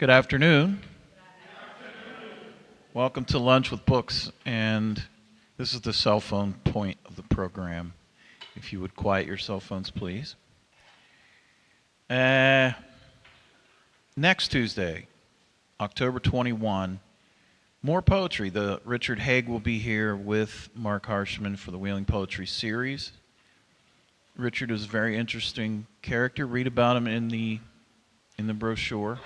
Good afternoon. Welcome to Lunch with Books, and this is the cell phone point of the program. If you would quiet your cell phones, please. Next Tuesday, October 21, more poetry. The Richard Haig will be here with Mark Harshman for the Wheeling Poetry Series. Richard is a very interesting character. Read about him in the brochure.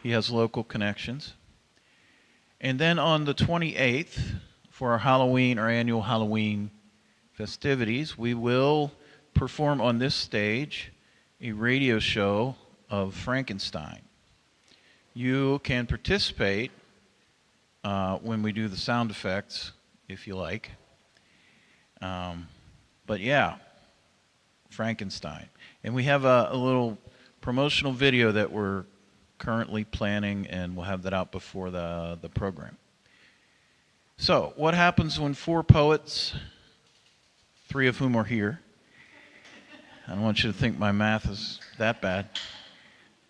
He has local connections. And then on the 28th, for our annual Halloween festivities, we will perform on this stage a radio show of Frankenstein. You can participate when we do the sound effects, if you like. But yeah, Frankenstein. And we have a little promotional video that we're currently planning, and we'll have that out before the program. So, what happens when four poets, three of whom are here? I don't want you to think my math is that bad.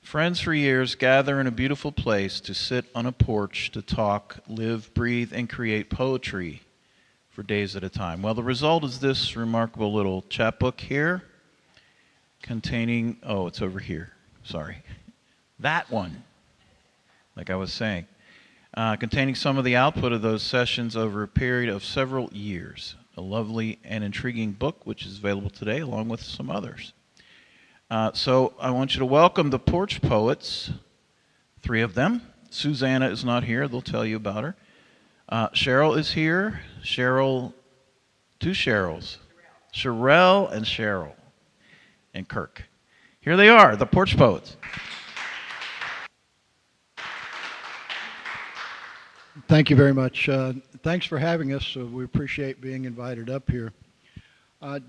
Friends for years gather in a beautiful place to sit on a porch to talk, live, breathe, and create poetry for days at a time. Well, the result is this remarkable little chapbook here containing, it's over here, sorry. That one, like I was saying, containing some of the output of those sessions over a period of several years. A lovely and intriguing book, which is available today, along with some others. So I want you to welcome the Porch Poets, three of them. Susanna is not here. They'll tell you about her. Cheryl is here. Two Cheryls. Sherelle and Cheryl. And Kirk. Here they are, the Porch Poets. Thank you very much. Thanks for having us. We appreciate being invited up here.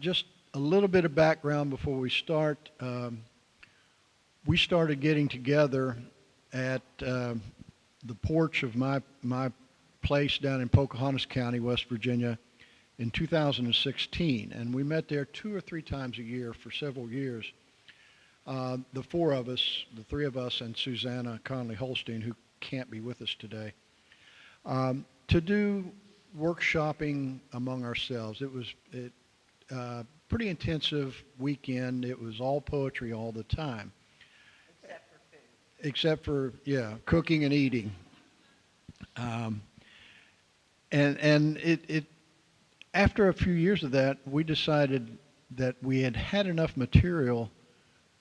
Just a little bit of background before we start. We started getting together at the porch of my place down in Pocahontas County, West Virginia, in 2016, and we met there 2 or 3 times a year for several years. The three of us, and Susanna Conley Holstein, who can't be with us today, to do workshopping among ourselves. It was pretty intensive weekend. It was all poetry all the time. Except for cooking and eating. And it after a few years of that, we decided that we had enough material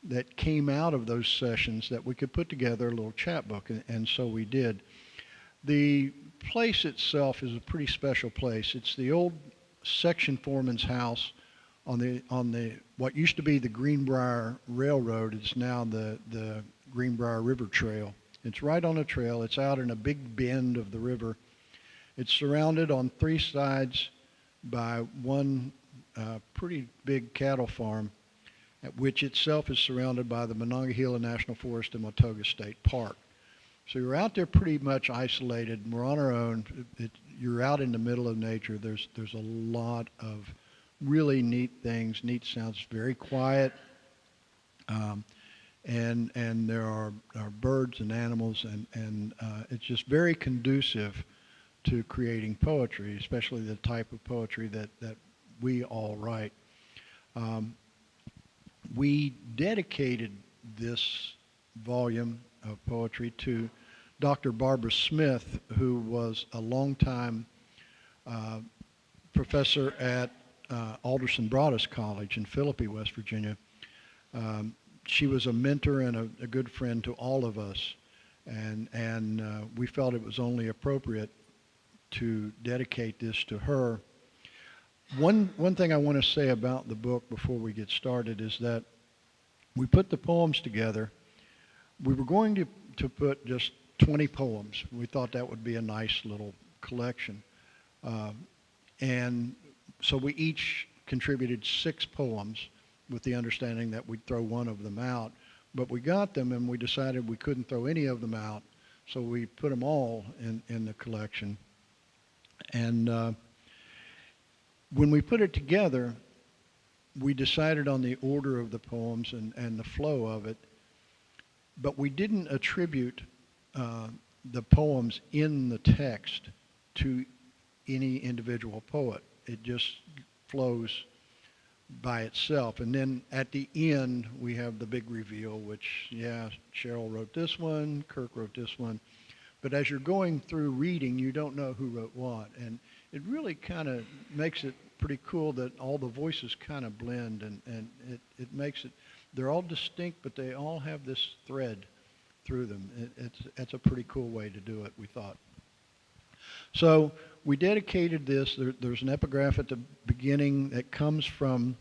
that came out of those sessions that we could put together a little chapbook, and so we did. The place itself is a pretty special place. It's the old section foreman's house on the what used to be the Greenbrier Railroad. It's now the Greenbrier River Trail. It's right on a trail. It's out in a big bend of the river. It's surrounded on 3 sides by one pretty big cattle farm, which itself is surrounded by the Monongahela National Forest and Watoga State Park. So you're out there pretty much isolated. We're on our own. You're out in the middle of nature. There's a lot of really neat things, neat sounds. It's very quiet, and there are birds and animals, and it's just very conducive to creating poetry, especially the type of poetry that we all write. We dedicated this volume of poetry to Dr. Barbara Smith, who was a longtime professor at Alderson Broaddus College in Philippi, West Virginia. She was a mentor and a good friend to all of us, and we felt it was only appropriate to dedicate this to her. One thing I want to say about the book before we get started is that we put the poems together. We were going to put just 20 poems. We thought that would be a nice little collection. And so we each contributed 6 poems with the understanding that we'd throw one of them out. But we got them and we decided we couldn't throw any of them out, so we put them all in the collection. And when we put it together, we decided on the order of the poems and the flow of it, but we didn't attribute uh, the poems in the text to any individual poet. It just flows by itself. And then at the end, we have the big reveal, which, yeah, Cheryl wrote this one, Kirk wrote this one. But as you're going through reading, you don't know who wrote what. And it really kind of makes it pretty cool that all the voices kind of blend, and it makes it, they're all distinct, but they all have this thread through them. It's a pretty cool way to do it, we thought. So we dedicated this. There's an epigraph at the beginning that comes from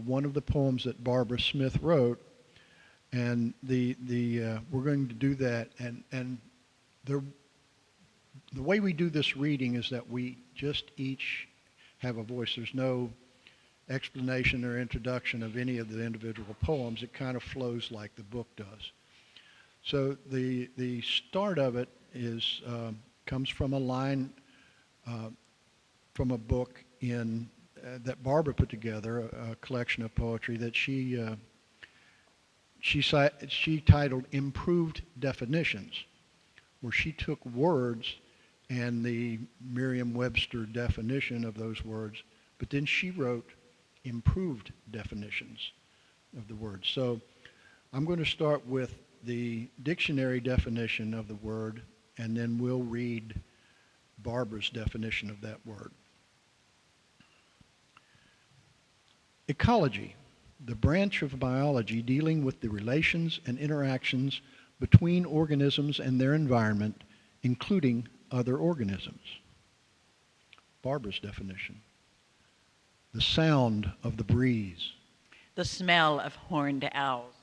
one of the poems that Barbara Smith wrote, and we're going to do that. And the way we do this reading is that we just each have a voice. There's no explanation or introduction of any of the individual poems. It kind of flows like the book does. So the start of it is comes from a line from a book in that Barbara put together, a collection of poetry that she titled "Improved Definitions," where she took words and the Merriam-Webster definition of those words, but then she wrote improved definitions of the words. So I'm going to start with the dictionary definition of the word, and then we'll read Barbara's definition of that word. Ecology, the branch of biology dealing with the relations and interactions between organisms and their environment, including other organisms. Barbara's definition. The sound of the breeze. The smell of horned owls.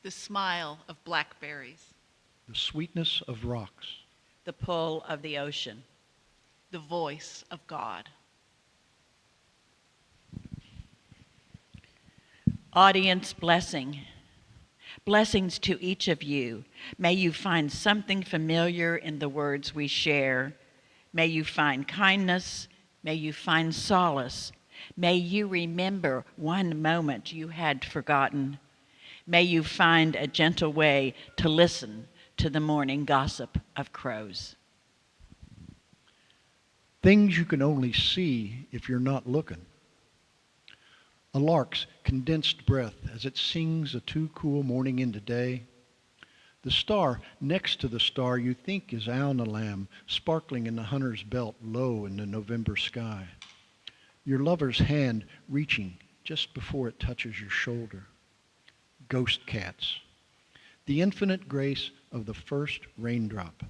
The smile of blackberries. The sweetness of rocks. The pull of the ocean. The voice of God. Audience blessing. Blessings to each of you. May you find something familiar in the words we share. May you find kindness. May you find solace. May you remember one moment you had forgotten. May you find a gentle way to listen to the morning gossip of crows. Things you can only see if you're not looking. A lark's condensed breath as it sings a too cool morning into day. The star next to the star you think is Alnilam, sparkling in the hunter's belt low in the November sky. Your lover's hand reaching just before it touches your shoulder. Ghost cats. The infinite grace of the first raindrop.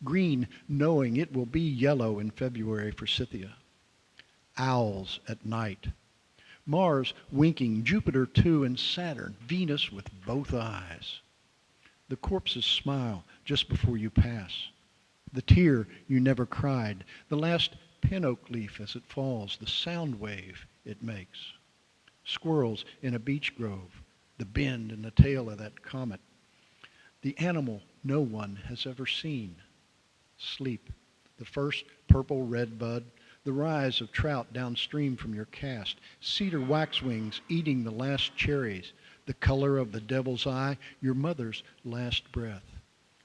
Green knowing it will be yellow in February for Scythia. Owls at night. Mars winking, Jupiter too, and Saturn, Venus with both eyes. The corpse's smile just before you pass. The tear you never cried. The last pin oak leaf as it falls, the sound wave it makes. Squirrels in a beech grove, the bend in the tail of that comet. The animal no one has ever seen. Sleep, the first purple red bud, the rise of trout downstream from your cast, cedar waxwings eating the last cherries, the color of the devil's eye, your mother's last breath.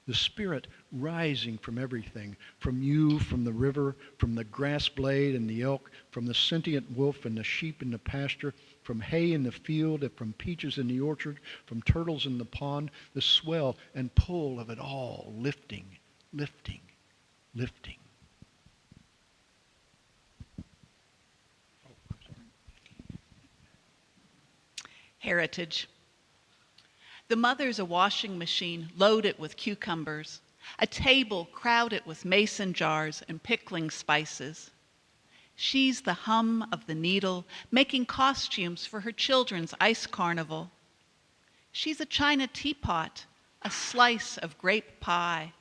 The spirit rising from everything, from you, from the river, from the grass blade and the elk, from the sentient wolf and the sheep in the pasture, from hay in the field and from peaches in the orchard, from turtles in the pond, the swell and pull of it all, lifting, lifting, lifting. Heritage. The mother's a washing machine loaded with cucumbers, a table crowded with mason jars and pickling spices. She's the hum of the needle, making costumes for her children's ice carnival. She's a china teapot, a slice of grape pie.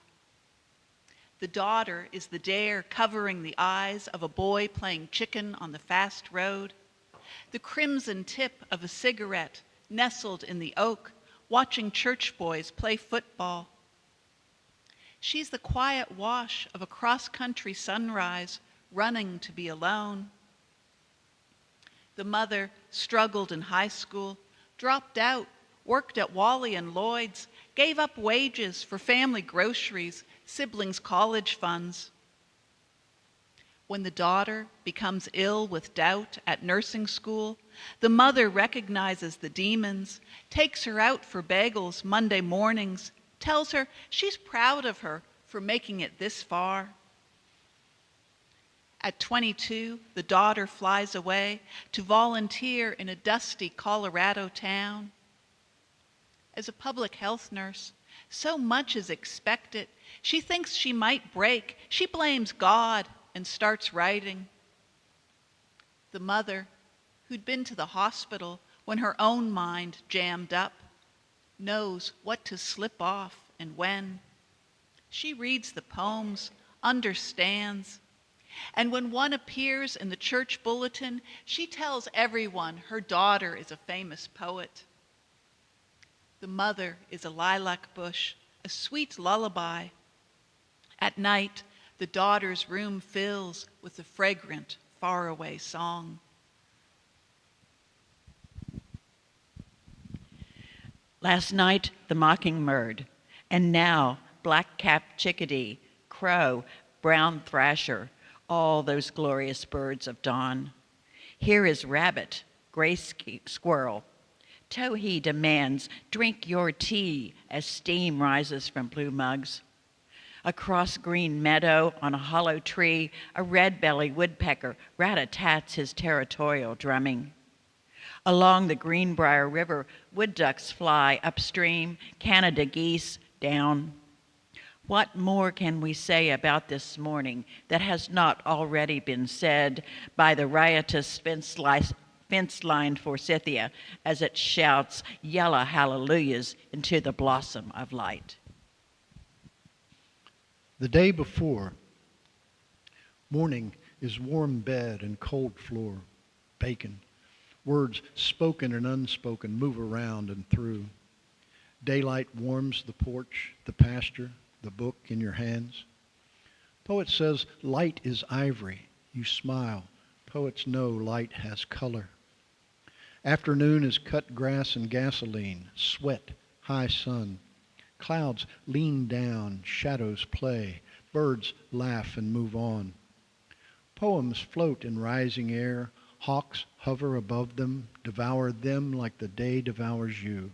The daughter is the dare covering the eyes of a boy playing chicken on the fast road. The crimson tip of a cigarette nestled in the oak, watching church boys play football. She's the quiet wash of a cross-country sunrise, running to be alone. The mother struggled in high school, dropped out, worked at Wally and Lloyd's, gave up wages for family groceries, siblings' college funds. When the daughter becomes ill with doubt at nursing school, the mother recognizes the demons, takes her out for bagels Monday mornings, tells her she's proud of her for making it this far. At 22, the daughter flies away to volunteer in a dusty Colorado town. As a public health nurse, so much is expected. She thinks she might break. She blames God and starts writing. The mother, who'd been to the hospital when her own mind jammed up, knows what to slip off and when. She reads the poems, understands, and when one appears in the church bulletin, she tells everyone her daughter is a famous poet. The mother is a lilac bush, a sweet lullaby. At night, the daughter's room fills with a fragrant, faraway song. Last night, the mockingbird, and now black-capped chickadee, crow, brown thrasher, all those glorious birds of dawn. Here is rabbit, gray squirrel. Towhee demands, drink your tea as steam rises from blue mugs. Across green meadow on a hollow tree, a red-bellied woodpecker rat-a-tats his territorial drumming. Along the Greenbrier River, wood ducks fly upstream, Canada geese down. What more can we say about this morning that has not already been said by the riotous fence-lined forsythia as it shouts yellow hallelujahs into the blossom of light? The day before, morning is warm bed and cold floor, bacon. Words spoken and unspoken move around and through. Daylight warms the porch, the pasture, the book in your hands. Poet says light is ivory. You smile. Poets know light has color. Afternoon is cut grass and gasoline, sweat, high sun. Clouds lean down, shadows play, birds laugh and move on. Poems float in rising air, hawks hover above them, devour them like the day devours you.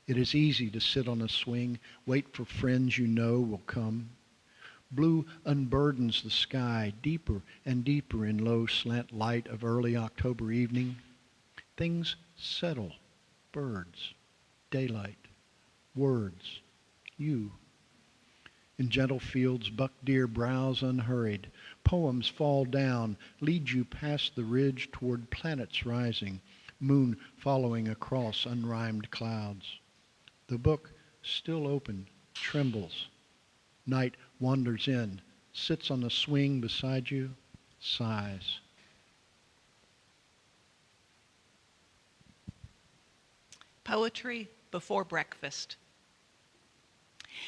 It is easy to sit on a swing, wait for friends you know will come. Blue unburdens the sky, deeper and deeper in low slant light of early October evening. Things settle, birds, daylight, words, you. In gentle fields, buck deer browse unhurried. Poems fall down, lead you past the ridge toward planets rising, moon following across unrhymed clouds. The book, still open, trembles. Night wanders in, sits on the swing beside you, sighs. Poetry before breakfast.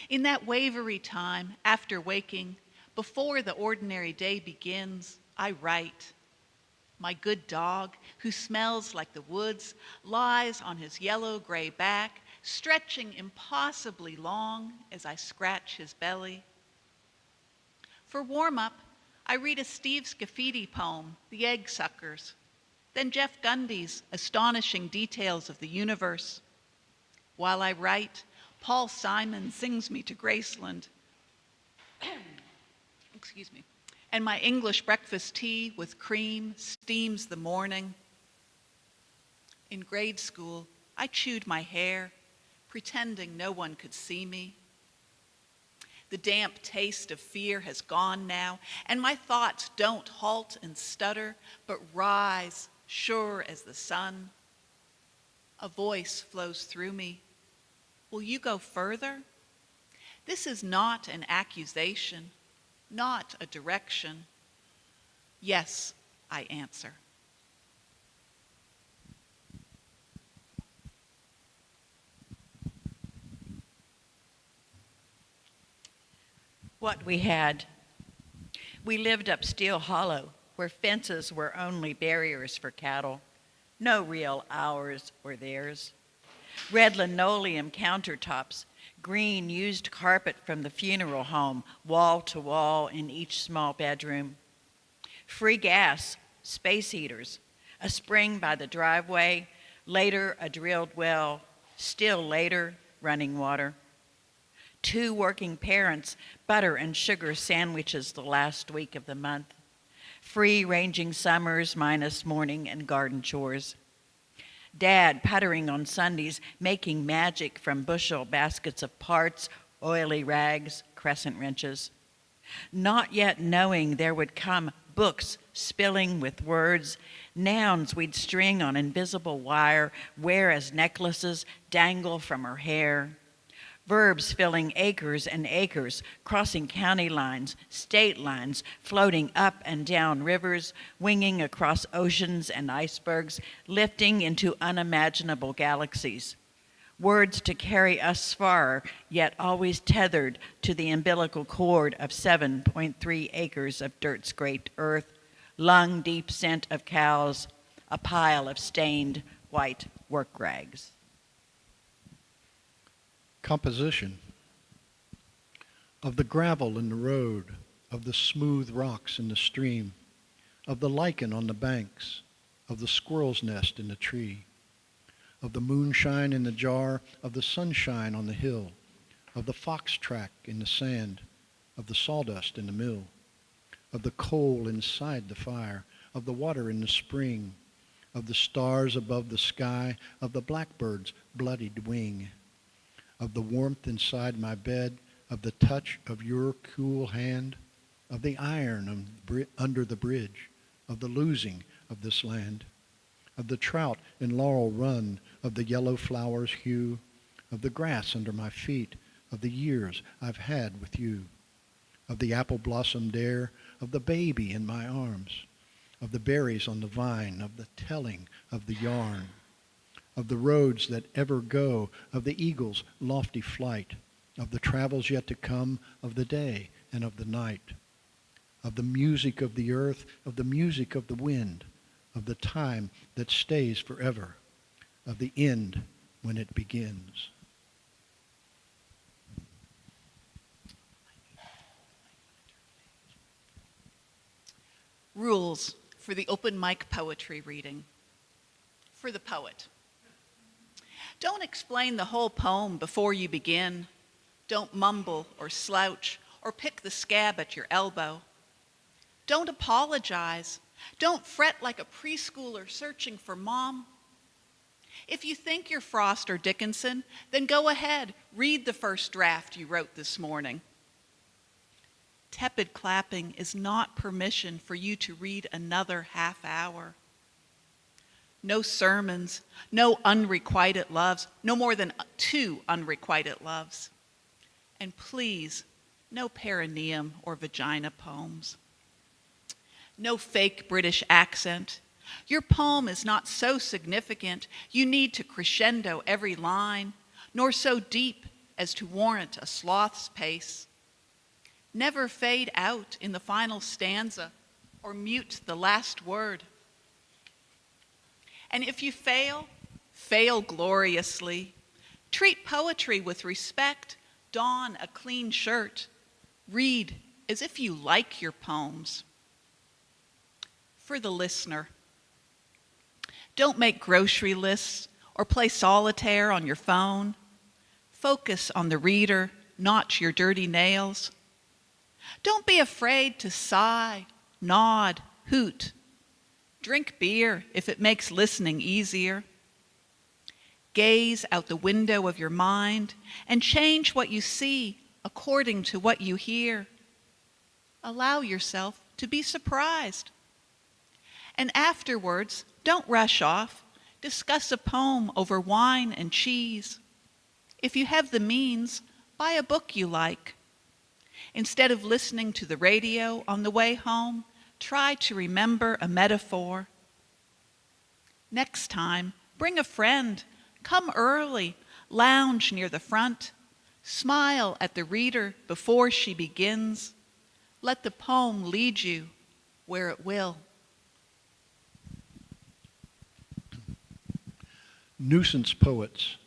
In that wavery time, after waking, before the ordinary day begins, I write. My good dog, who smells like the woods, lies on his yellow-gray back, stretching impossibly long as I scratch his belly. For warm-up, I read a Steve Scafidi poem, The Egg Suckers, then Jeff Gundy's astonishing details of the universe. While I write, Paul Simon sings me to Graceland. Excuse me. And my English breakfast tea with cream steams the morning. In grade school, I chewed my hair, pretending no one could see me. The damp taste of fear has gone now, and my thoughts don't halt and stutter, but rise, sure as the sun. A voice flows through me. Will you go further? This is not an accusation, not a direction. Yes, I answer. What we had. We lived up Steel Hollow, where fences were only barriers for cattle, no real ours or theirs. red linoleum countertops, green used carpet from the funeral home, wall to wall in each small bedroom. Free gas, space heaters, a spring by the driveway, later a drilled well, still later running water. 2 working parents, butter and sugar sandwiches the last week of the month. Free-ranging summers minus morning and garden chores. Dad puttering on Sundays, making magic from bushel baskets of parts, oily rags, crescent wrenches. Not yet knowing there would come books spilling with words, nouns we'd string on invisible wire, wear as necklaces, dangle from her hair. Verbs filling acres and acres, crossing county lines, state lines, floating up and down rivers, winging across oceans and icebergs, lifting into unimaginable galaxies. Words to carry us far, yet always tethered to the umbilical cord of 7.3 acres of dirt-scraped earth, lung-deep scent of cows, a pile of stained white work rags. Composition of the gravel in the road, of the smooth rocks in the stream, of the lichen on the banks, of the squirrel's nest in the tree, of the moonshine in the jar, of the sunshine on the hill, of the fox track in the sand, of the sawdust in the mill, of the coal inside the fire, of the water in the spring, of the stars above the sky, of the blackbird's bloodied wing, of the warmth inside my bed, of the touch of your cool hand, of the iron under the bridge, of the losing of this land, of the trout in Laurel Run, of the yellow flowers' hue, of the grass under my feet, of the years I've had with you, of the apple-blossomed air, of the baby in my arms, of the berries on the vine, of the telling of the yarn, of the roads that ever go, of the eagle's lofty flight, of the travels yet to come, of the day and of the night, of the music of the earth, of the music of the wind, of the time that stays forever, of the end when it begins. Rules for the open mic poetry reading. For the poet. Don't explain the whole poem before you begin. Don't mumble or slouch or pick the scab at your elbow. Don't apologize. Don't fret like a preschooler searching for mom. If you think you're Frost or Dickinson, then go ahead, read the first draft you wrote this morning. Tepid clapping is not permission for you to read another half hour. No sermons, no unrequited loves, no more than 2 unrequited loves. And please, no perineum or vagina poems. No fake British accent. Your poem is not so significant you need to crescendo every line, nor so deep as to warrant a sloth's pace. Never fade out in the final stanza or mute the last word. And if you fail, fail gloriously. Treat poetry with respect, don a clean shirt. Read as if you like your poems. For the listener, don't make grocery lists or play solitaire on your phone. Focus on the reader, not your dirty nails. Don't be afraid to sigh, nod, hoot. Drink beer if it makes listening easier. Gaze out the window of your mind and change what you see according to what you hear. Allow yourself to be surprised. And afterwards, don't rush off. Discuss a poem over wine and cheese. If you have the means, buy a book you like. Instead of listening to the radio on the way home, try to remember a metaphor. Next time, bring a friend. Come early, lounge near the front. Smile at the reader before she begins. Let the poem lead you where it will. Nuisance poets.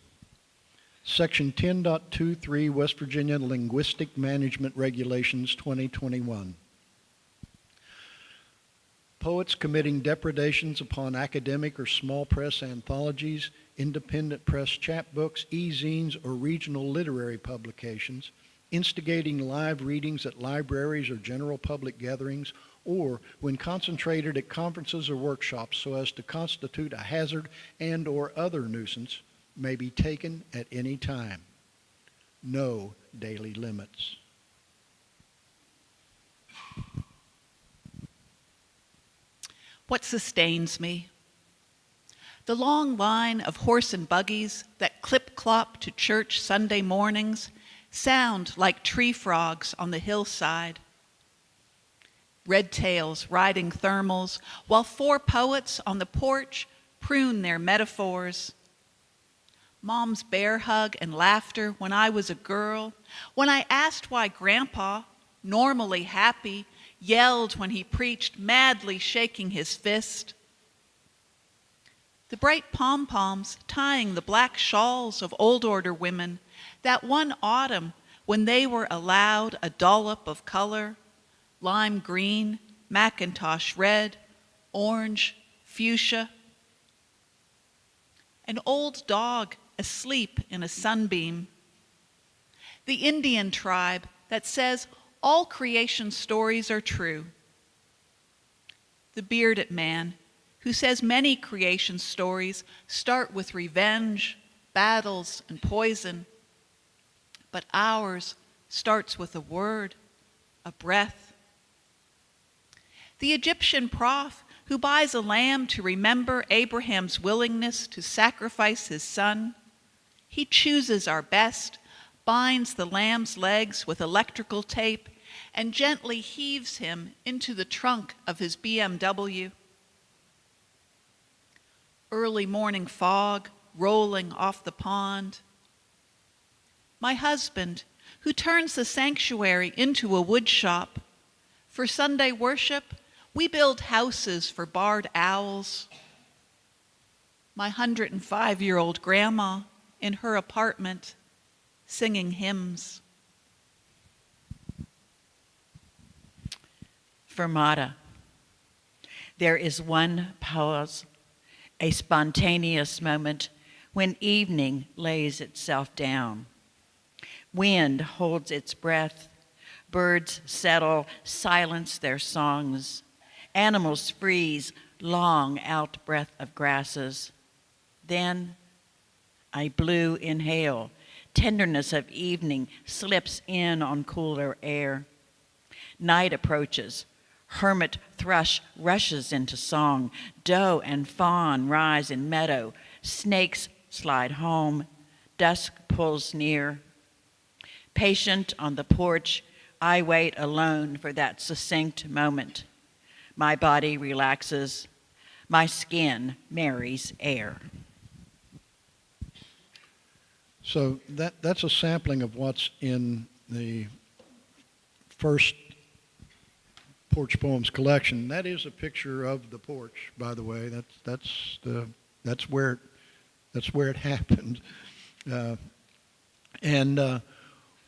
Section 10.23 West Virginia Linguistic Management Regulations 2021. Poets committing depredations upon academic or small press anthologies, independent press chapbooks, e-zines, or regional literary publications, instigating live readings at libraries or general public gatherings, or when concentrated at conferences or workshops so as to constitute a hazard and or other nuisance, may be taken at any time. No daily limits. What sustains me? The long line of horse and buggies that clip-clop to church Sunday mornings sound like tree frogs on the hillside. Red tails riding thermals while four poets on the porch prune their metaphors. Mom's bear hug and laughter when I was a girl, when I asked why Grandpa, normally happy, yelled when he preached, madly shaking his fist. The bright pom-poms tying the black shawls of old order women, that one autumn when they were allowed a dollop of color, lime green, Macintosh red, orange, fuchsia. An old dog asleep in a sunbeam. The Indian tribe that says all creation stories are true. The bearded man who says many creation stories start with revenge, battles, and poison, but ours starts with a word, a breath. The Egyptian prophet who buys a lamb to remember Abraham's willingness to sacrifice his son. He chooses our best, binds the lamb's legs with electrical tape, and gently heaves him into the trunk of his BMW. Early morning fog rolling off the pond. My husband, who turns the sanctuary into a wood shop. For Sunday worship, we build houses for barred owls. My 105-year-old grandma in her apartment singing hymns. Fermata. There is one pause, a spontaneous moment when evening lays itself down. Wind holds its breath. Birds settle, silence their songs. Animals freeze, long out-breath of grasses. Then I blue inhale. Tenderness of evening slips in on cooler air. Night approaches. Hermit thrush rushes into song. Doe and fawn rise in meadow. Snakes slide home. Dusk pulls near. Patient on the porch, I wait alone for that succinct moment. My body relaxes. My skin marries air. So that's a sampling of what's in the first Porch Poems collection. That is a picture of the porch, by the way. That's where it happened.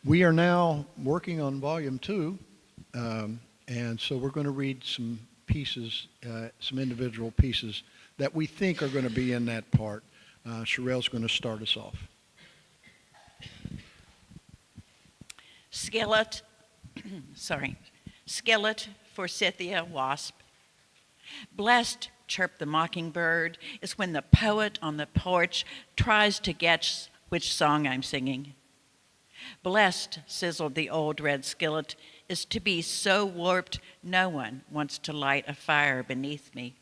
We are now working on volume 2, and so we're going to read some pieces, some individual pieces that we think are going to be in that part. Sherelle's going to start us off. Skillet, skillet, forsythia, wasp. Blessed, chirp the mockingbird, is when the poet on the porch tries to guess which song I'm singing. Blessed, sizzled the old red skillet, is to be so warped no one wants to light a fire beneath me.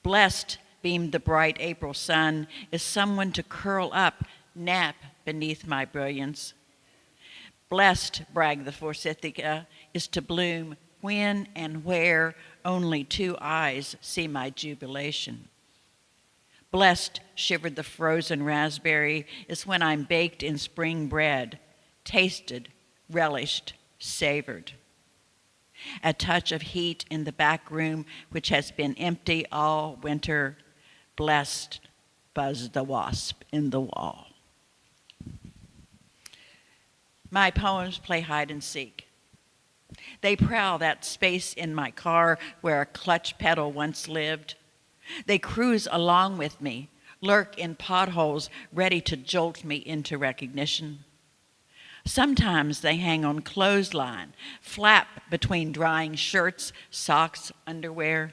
Blessed, beamed the bright April sun, is someone to curl up, nap beneath my brilliance. Blessed, bragged the forsythia, is to bloom when and where only 2 eyes see my jubilation. Blessed, shivered the frozen raspberry, is when I'm baked in spring bread, tasted, relished, savored. A touch of heat in the back room, which has been empty all winter. Blessed, buzzed the wasp in the wall. My poems play hide and seek. They prowl that space in my car where a clutch pedal once lived. They cruise along with me, lurk in potholes, ready to jolt me into recognition. Sometimes they hang on clothesline, flap between drying shirts, socks, underwear.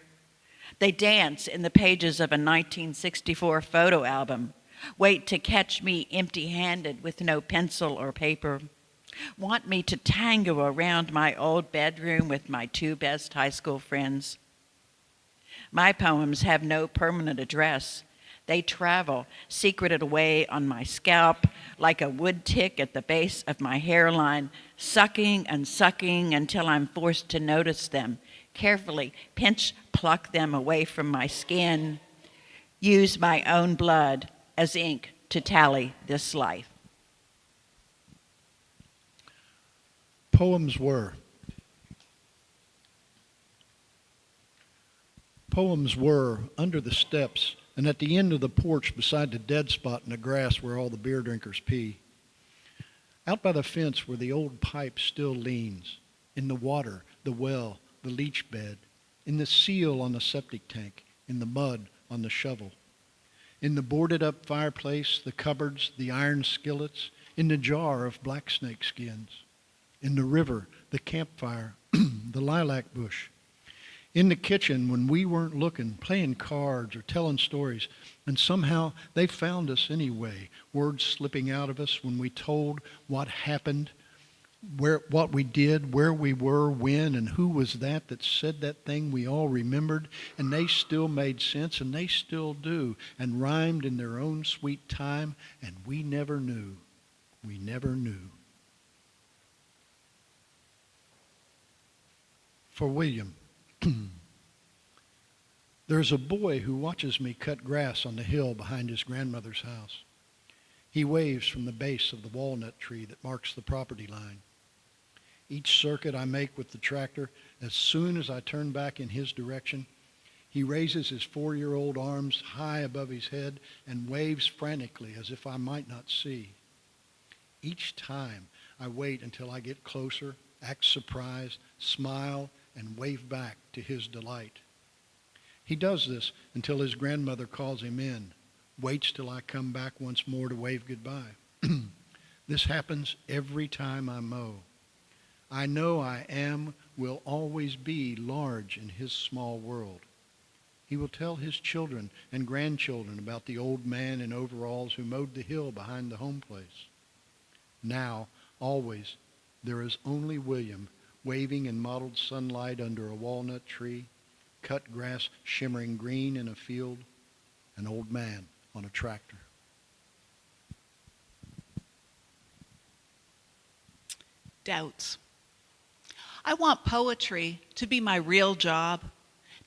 They dance in the pages of a 1964 photo album, wait to catch me empty-handed with no pencil or paper, want me to tango around my old bedroom with my two best high school friends. My poems have no permanent address. They travel, secreted away on my scalp like a wood tick at the base of my hairline, sucking and sucking until I'm forced to notice them, carefully pluck them away from my skin, use my own blood as ink to tally this life. Poems were. Poems were under the steps and at the end of the porch beside the dead spot in the grass where all the beer drinkers pee. Out by the fence where the old pipe still leans, in the water, the well, the leach bed, in the seal on the septic tank, in the mud on the shovel, in the boarded up fireplace, the cupboards, the iron skillets, in the jar of black snake skins, in the river, the campfire, the lilac bush, in the kitchen when we weren't looking, playing cards or telling stories, and somehow they found us anyway, words slipping out of us when we told what happened, what we did, where we were, when, and who was that said that thing we all remembered, and they still made sense, and they still do, and rhymed in their own sweet time, and we never knew. We never knew. For William. There's a boy who watches me cut grass on the hill behind his grandmother's house. He waves from the base of the walnut tree that marks the property line. Each circuit I make with the tractor, as soon as I turn back in his direction, he raises his 4-year-old arms high above his head and waves frantically as if I might not see. Each time I wait until I get closer, act surprised, smile, and wave back to his delight. He does this until his grandmother calls him in, waits till I come back once more to wave goodbye. This happens every time I mow. I know I will always be large in his small world. He will tell his children and grandchildren about the old man in overalls who mowed the hill behind the home place. Now, always, there is only William waving in mottled sunlight under a walnut tree, cut grass shimmering green in a field, an old man on a tractor. Doubts. I want poetry to be my real job,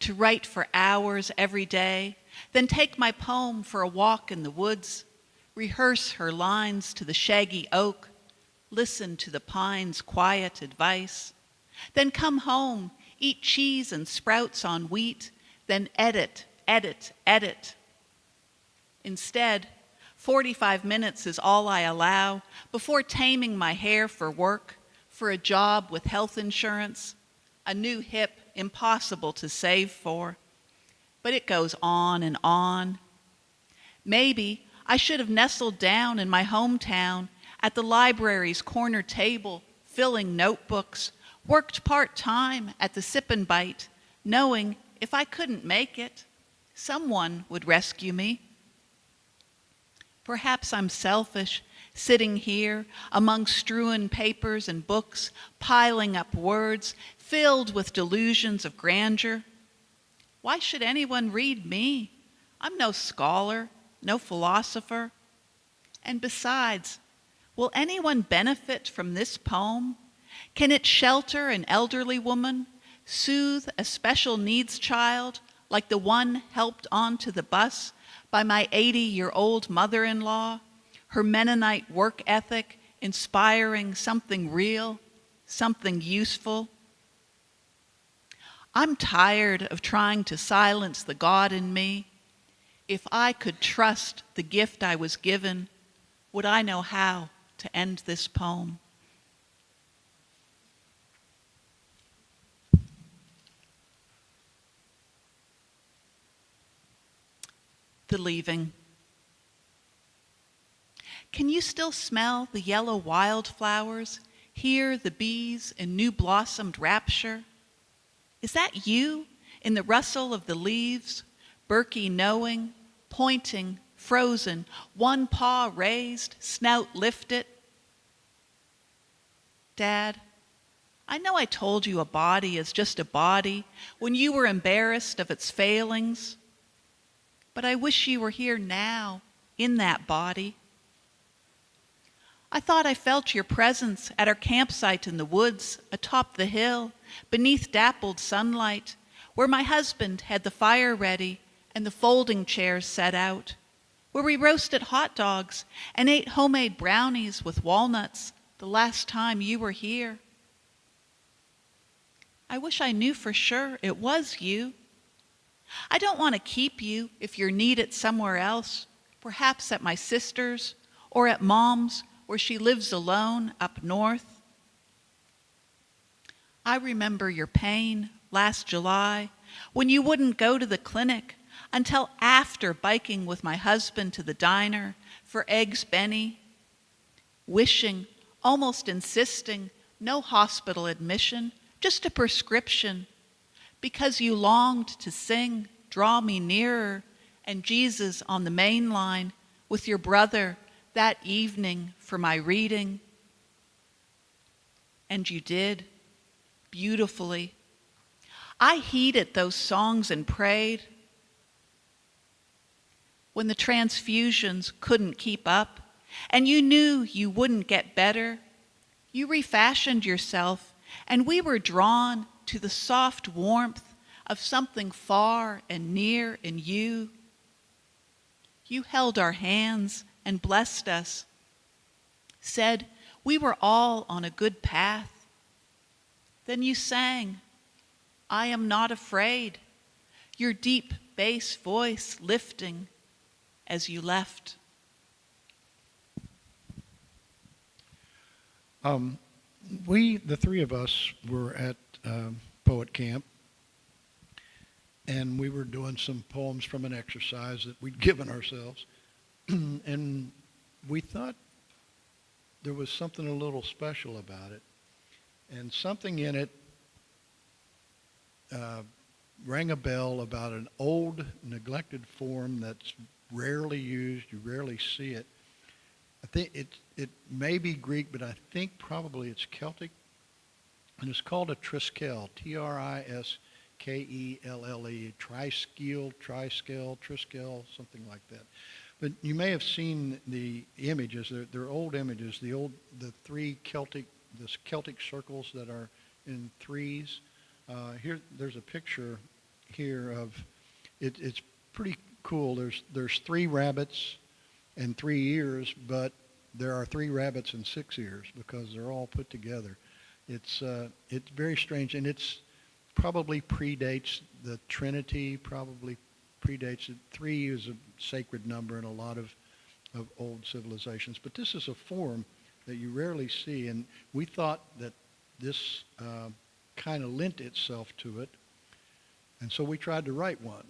to write for hours every day, then take my poem for a walk in the woods, rehearse her lines to the shaggy oak, listen to the pine's quiet advice, then come home, eat cheese and sprouts on wheat, then edit. Instead, 45 minutes is all I allow before taming my hair for work, for a job with health insurance, a new hip impossible to save for. But it goes on and on. Maybe I should have nestled down in my hometown at the library's corner table, filling notebooks, worked part-time at the Sip and Bite, knowing if I couldn't make it, someone would rescue me. Perhaps I'm selfish, sitting here among strewn papers and books, piling up words filled with delusions of grandeur. Why should anyone read me? I'm no scholar, no philosopher. And besides, will anyone benefit from this poem? Can it shelter an elderly woman, soothe a special needs child like the one helped onto the bus by my 80-year-old mother-in-law, her Mennonite work ethic inspiring something real, something useful? I'm tired of trying to silence the God in me. If I could trust the gift I was given, would I know how to end this poem? the leaving. Can you still smell the yellow wildflowers, hear the bees in new blossomed rapture? Is that you in the rustle of the leaves, Berkey knowing, pointing, frozen, one paw raised, snout lifted? Dad, I know I told you a body is just a body when you were embarrassed of its failings, but I wish you were here now in that body. I thought I felt your presence at our campsite in the woods atop the hill, beneath dappled sunlight, where my husband had the fire ready and the folding chairs set out, where we roasted hot dogs and ate homemade brownies with walnuts the last time you were here. I wish I knew for sure it was you. I don't want to keep you if you're needed somewhere else, perhaps at my sister's or at Mom's, where she lives alone up north. I remember your pain last July when you wouldn't go to the clinic until after biking with my husband to the diner for Eggs Benny, wishing, almost insisting, no hospital admission, just a prescription, because you longed to sing Draw Me Nearer and Jesus on the main line with your brother that evening for my reading. And you did, beautifully. I heeded those songs and prayed. When the transfusions couldn't keep up and you knew you wouldn't get better, you refashioned yourself, and we were drawn to the soft warmth of something far and near in you. You held our hands and blessed us, said we were all on a good path. Then you sang, I am not afraid, your deep bass voice lifting as you left. The three of us, were at Poet Camp, and we were doing some poems from an exercise that we'd given ourselves. And we thought there was something a little special about it. And something in it rang a bell about an old, neglected form that's rarely used. You rarely see it. I think it may be Greek, but I think probably it's Celtic. And it's called a triskel, Triskelle, triskel, something like that. But you may have seen the images. They're old images. The three Celtic circles that are in threes. Here, there's a picture here of it. It's pretty cool. There's three rabbits and 3 ears, but there are 3 rabbits and 6 ears because they're all put together. It's very strange, and it's probably predates the Trinity. Probably predates it. 3 is a sacred number in a lot of old civilizations, but this is a form that you rarely see, and we thought that this kind of lent itself to it, and so we tried to write one.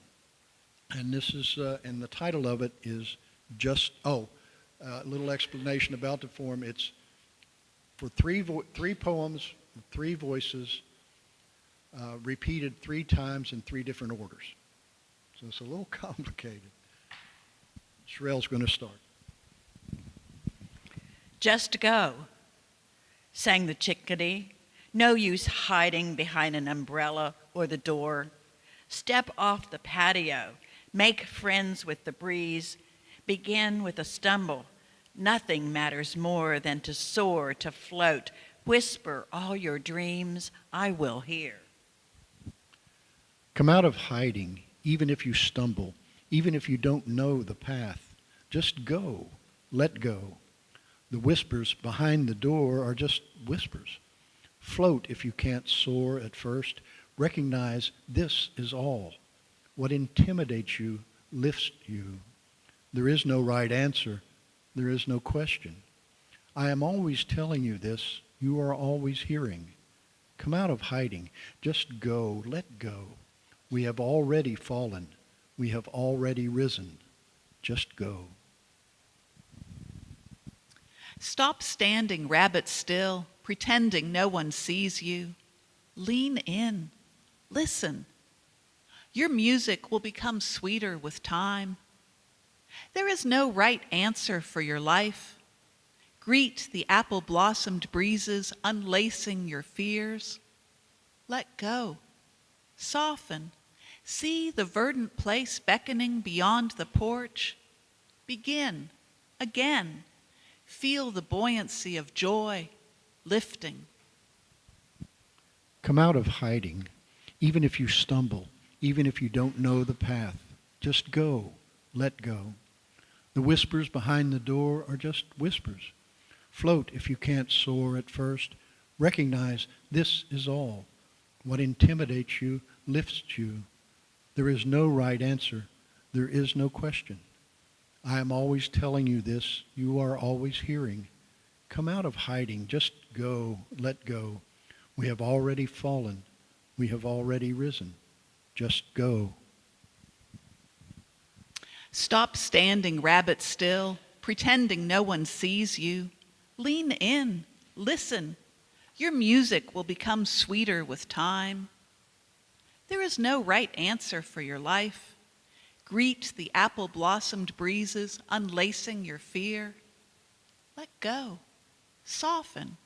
And this is, and the title of it is just, a little explanation about the form. It's for three poems, 3 voices, repeated 3 times in 3 different orders. So it's a little complicated. Sherelle's going to start. Just go, sang the chickadee. No use hiding behind an umbrella or the door. Step off the patio. Make friends with the breeze. Begin with a stumble. Nothing matters more than to soar, to float. Whisper all your dreams, I will hear. Come out of hiding, even if you stumble, even if you don't know the path. Just go. Let go. The whispers behind the door are just whispers. Float if you can't soar at first. Recognize this is all. What intimidates you lifts you. There is no right answer. There is no question. I am always telling you this. You are always hearing. Come out of hiding. Just go. Let go. We have already fallen. We have already risen. Just go. Stop standing rabbit still, pretending no one sees you. Lean in. Listen. Your music will become sweeter with time. There is no right answer for your life. Greet the apple-blossomed breezes unlacing your fears. Let go. Soften. See the verdant place beckoning beyond the porch. Begin. Again. Feel the buoyancy of joy lifting. Come out of hiding, even if you stumble, even if you don't know the path. Just go. Let go. The whispers behind the door are just whispers. Float if you can't soar at first. Recognize this is all. What intimidates you lifts you. There is no right answer. There is no question. I am always telling you this. You are always hearing. Come out of hiding. Just go. Let go. We have already fallen. We have already risen. Just go. Stop standing rabbit still, pretending no one sees you. Lean in. Listen. Your music will become sweeter with time. There is no right answer for your life. Greet the apple-blossomed breezes unlacing your fear. Let go. Soften.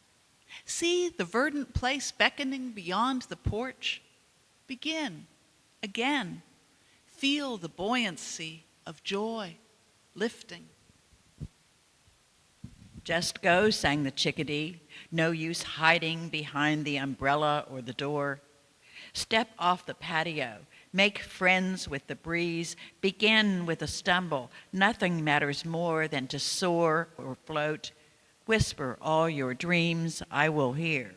See the verdant place beckoning beyond the porch. Begin. Again. Feel the buoyancy of joy lifting. Just go, sang the chickadee. No use hiding behind the umbrella or the door. Step off the patio. Make friends with the breeze. Begin with a stumble. Nothing matters more than to soar or float. Whisper all your dreams, I will hear.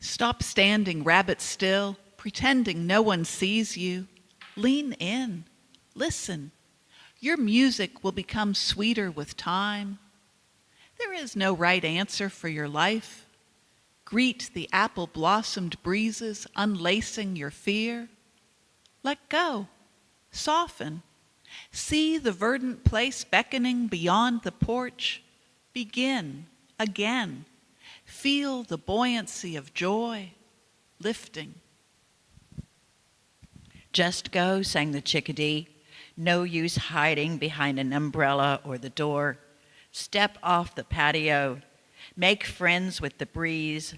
Stop standing rabbit still, pretending no one sees you. Lean in. Listen. Your music will become sweeter with time. There is no right answer for your life. Greet the apple-blossomed breezes unlacing your fear. Let go. Soften. See the verdant place beckoning beyond the porch. Begin. Again. Feel the buoyancy of joy lifting. Just go, sang the chickadee. No use hiding behind an umbrella or the door. Step off the patio. Make friends with the breeze.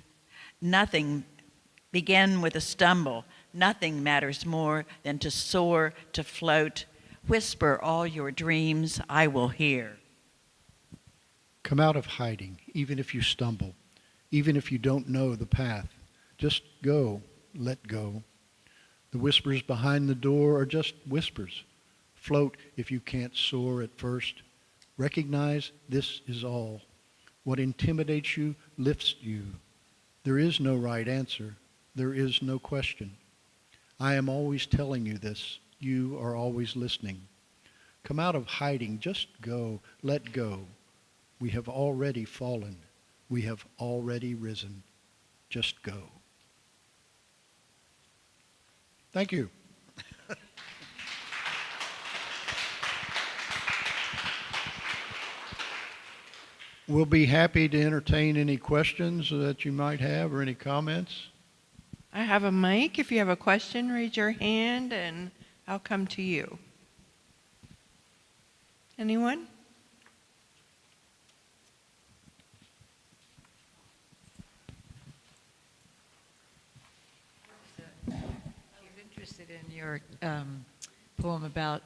Begin with a stumble. Nothing matters more than to soar, to float. Whisper all your dreams, I will hear. Come out of hiding, even if you stumble, even if you don't know the path. Just go. Let go. The whispers behind the door are just whispers. Float if you can't soar at first. Recognize this is all. What intimidates you lifts you. There is no right answer. There is no question. I am always telling you this. You are always listening. Come out of hiding. Just go. Let go. We have already fallen. We have already risen. Just go. Thank you. We'll be happy to entertain any questions that you might have or any comments. I have a mic. If you have a question, raise your hand and I'll come to you. Anyone? I was interested in your poem about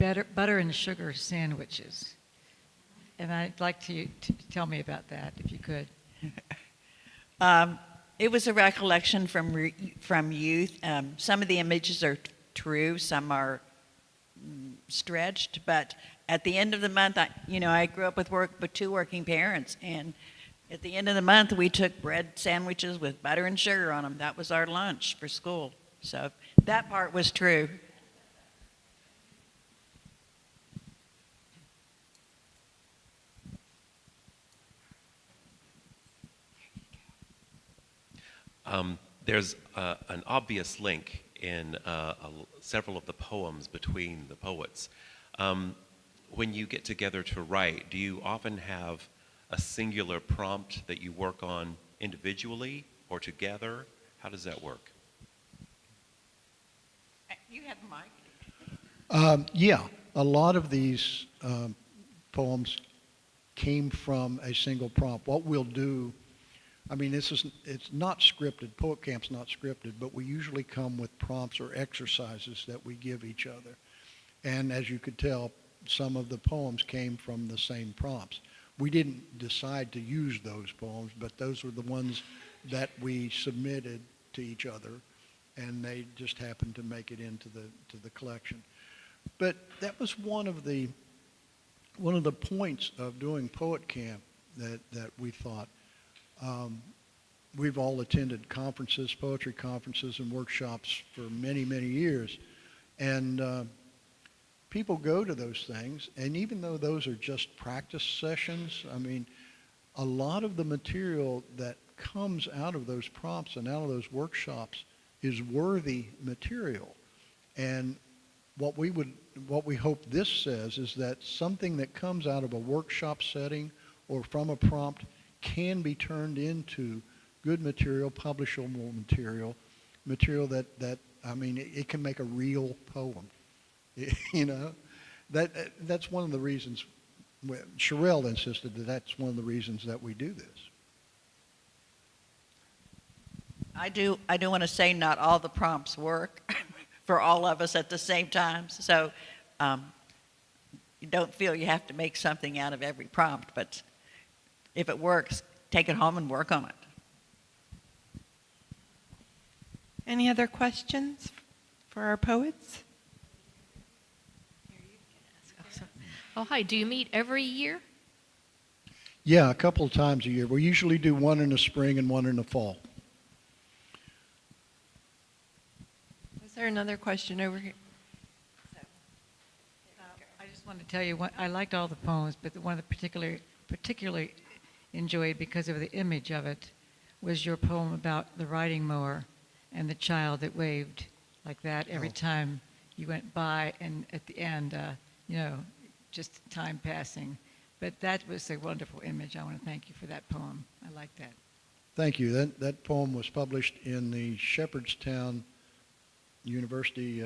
butter and sugar sandwiches. And I'd like to tell me about that, if you could. It was a recollection from youth. Some of the images are true, some are stretched, but at the end of the month, I grew up with two working parents, and at the end of the month, we took bread sandwiches with butter and sugar on them. That was our lunch for school. So that part was true. There's an obvious link in several of the poems between the poets. When you get together to write, do you often have a singular prompt that you work on individually or together? How does that work? You have the mic. Yeah, a lot of these poems came from a single prompt. What we'll do, I mean, it's not scripted. Poet Camp's not scripted, but we usually come with prompts or exercises that we give each other. And as you could tell, some of the poems came from the same prompts. We didn't decide to use those poems, but those were the ones that we submitted to each other, and they just happened to make it into the collection. But that was one of the points of doing Poet Camp that we thought. We've all attended conferences, poetry conferences and workshops for many, many years. And people go to those things, and even though those are just practice sessions, I mean, a lot of the material that comes out of those prompts and out of those workshops is worthy material. And what we hope this says is that something that comes out of a workshop setting or from a prompt can be turned into good material, publishable material that I mean, it can make a real poem. You know, that's one of the reasons. Sherelle insisted that that's one of the reasons that we do this. I do want to say not all the prompts work for all of us at the same time. So you don't feel you have to make something out of every prompt, but if it works, take it home and work on it. Any other questions for our poets? Oh, hi. Do you meet every year? Yeah, a couple of times a year. We usually do one in the spring and one in the fall. Is there another question over here? I just wanted to tell you, I liked all the poems, but the one that particularly enjoyed because of the image of it was your poem about the riding mower and the child that waved like that every time you went by, and at the end, you know, just time passing. But that was a wonderful image. I want to thank you for that poem. I like that. Thank you. That poem was published in the Shepherdstown University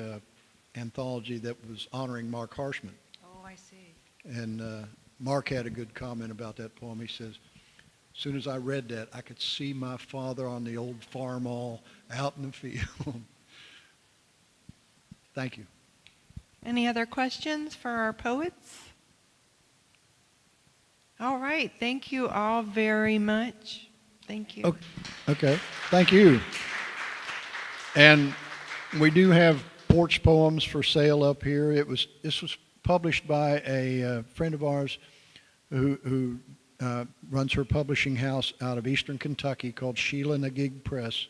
anthology that was honoring Mark Harshman. Oh, I see. And Mark had a good comment about that poem. He says, as soon as I read that, I could see my father on the old farm all out in the field. Thank you. Any other questions for our poets? All right. Thank you all very much. Thank you. Okay. Thank you. And we do have Porch Poems for sale up here. This was published by a friend of ours who runs her publishing house out of Eastern Kentucky called Sheila Nagig Press,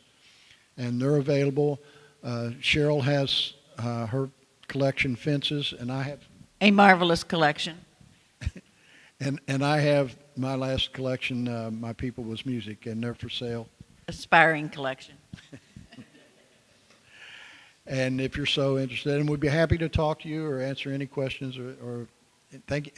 and they're available. Cheryl has her collection, Fences, and I have A marvelous collection. and I have my last collection, My People Was Music, and they're for sale. Aspiring collection. And if you're so interested, and we'd be happy to talk to you or answer any questions or thank